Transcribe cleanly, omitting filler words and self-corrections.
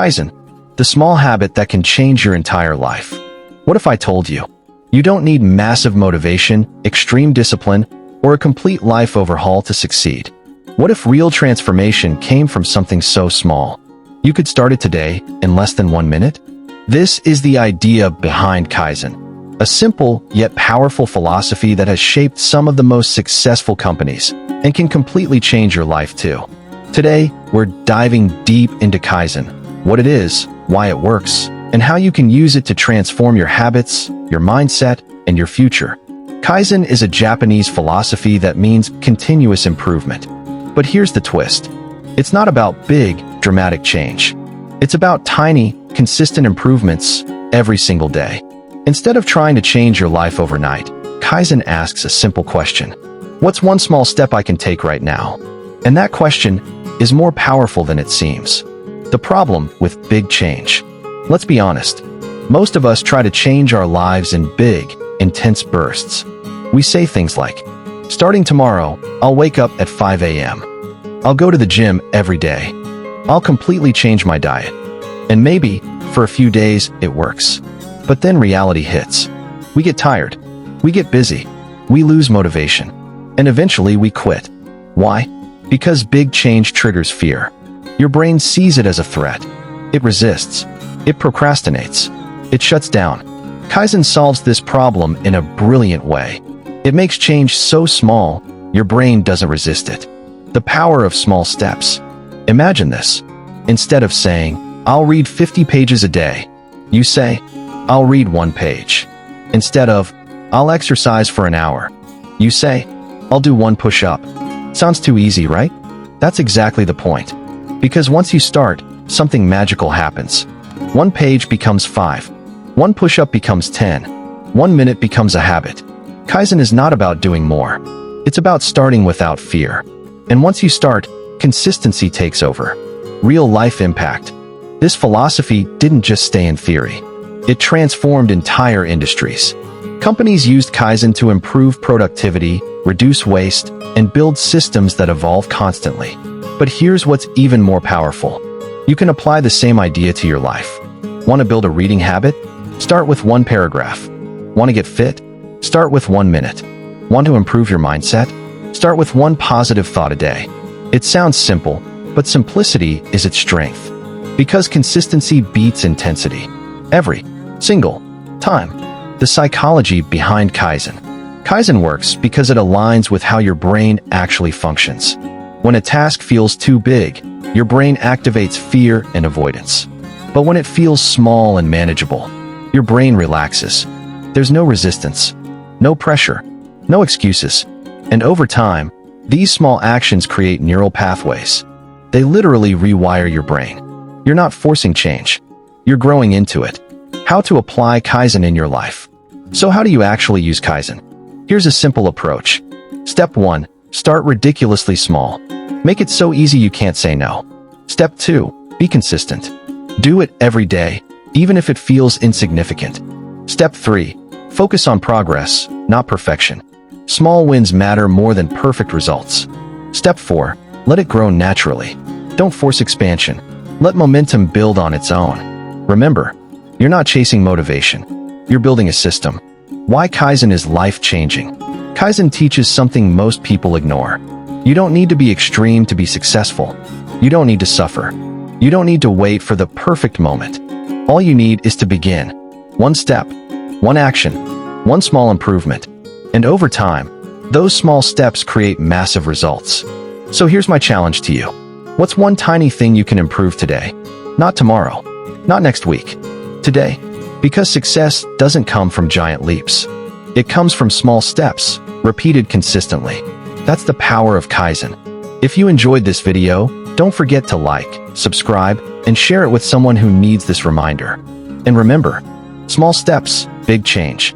Kaizen, the small habit that can change your entire life. What if I told you? You don't need massive motivation, extreme discipline, or a complete life overhaul to succeed. What if real transformation came from something so small? You could start it today in less than 1 minute? This is the idea behind Kaizen, a simple yet powerful philosophy that has shaped some of the most successful companies and can completely change your life too. Today, we're diving deep into Kaizen, what it is, why it works, and how you can use it to transform your habits, your mindset, and your future. Kaizen is a Japanese philosophy that means continuous improvement. But here's the twist. It's not about big, dramatic change. It's about tiny, consistent improvements every single day. Instead of trying to change your life overnight, Kaizen asks a simple question. What's one small step I can take right now? And that question is more powerful than it seems. The problem with big change. Let's be honest. Most of us try to change our lives in big, intense bursts. We say things like, starting tomorrow, I'll wake up at 5 a.m. I'll go to the gym every day. I'll completely change my diet. And maybe, for a few days, it works. But then reality hits. We get tired. We get busy. We lose motivation. And eventually we quit. Why? Because big change triggers fear. Your brain sees it as a threat. It resists. It procrastinates. It shuts down. Kaizen solves this problem in a brilliant way. It makes change so small, your brain doesn't resist it. The power of small steps. Imagine this. Instead of saying, I'll read 50 pages a day, you say, I'll read 1 page. Instead of, I'll exercise for an hour, you say, I'll do 1 push-up. Sounds too easy, right? That's exactly the point. Because once you start, something magical happens. 1 page becomes 5. 1 push-up becomes 10. 1 minute becomes a habit. Kaizen is not about doing more. It's about starting without fear. And once you start, consistency takes over. Real life impact. This philosophy didn't just stay in theory. It transformed entire industries. Companies used Kaizen to improve productivity, reduce waste, and build systems that evolve constantly. But here's what's even more powerful. You can apply the same idea to your life. Want to build a reading habit? Start with 1 paragraph. Want to get fit? Start with 1 minute. Want to improve your mindset? Start with 1 positive thought a day. It sounds simple, but simplicity is its strength. Because consistency beats intensity. Every single time. The psychology behind Kaizen. Kaizen works because it aligns with how your brain actually functions. When a task feels too big, your brain activates fear and avoidance. But when it feels small and manageable, your brain relaxes. There's no resistance, no pressure, no excuses. And over time, these small actions create neural pathways. They literally rewire your brain. You're not forcing change. You're growing into it. How to apply Kaizen in your life. So how do you actually use Kaizen? Here's a simple approach. Step 1. Start ridiculously small. Make it so easy you can't say no. Step 2. Be consistent. Do it every day, even if it feels insignificant. Step 3. Focus on progress, not perfection. Small wins matter more than perfect results. Step 4. Let it grow naturally. Don't force expansion. Let momentum build on its own. Remember, you're not chasing motivation. You're building a system. Why Kaizen is life-changing. Kaizen teaches something most people ignore. You don't need to be extreme to be successful. You don't need to suffer. You don't need to wait for the perfect moment. All you need is to begin. 1 step, 1 action, 1 small improvement. And over time, those small steps create massive results. So here's my challenge to you. What's one tiny thing you can improve today? Not tomorrow. Not next week. Today. Because success doesn't come from giant leaps. It comes from small steps, repeated consistently. That's the power of Kaizen. If you enjoyed this video, don't forget to like, subscribe, and share it with someone who needs this reminder. And remember, small steps, big change.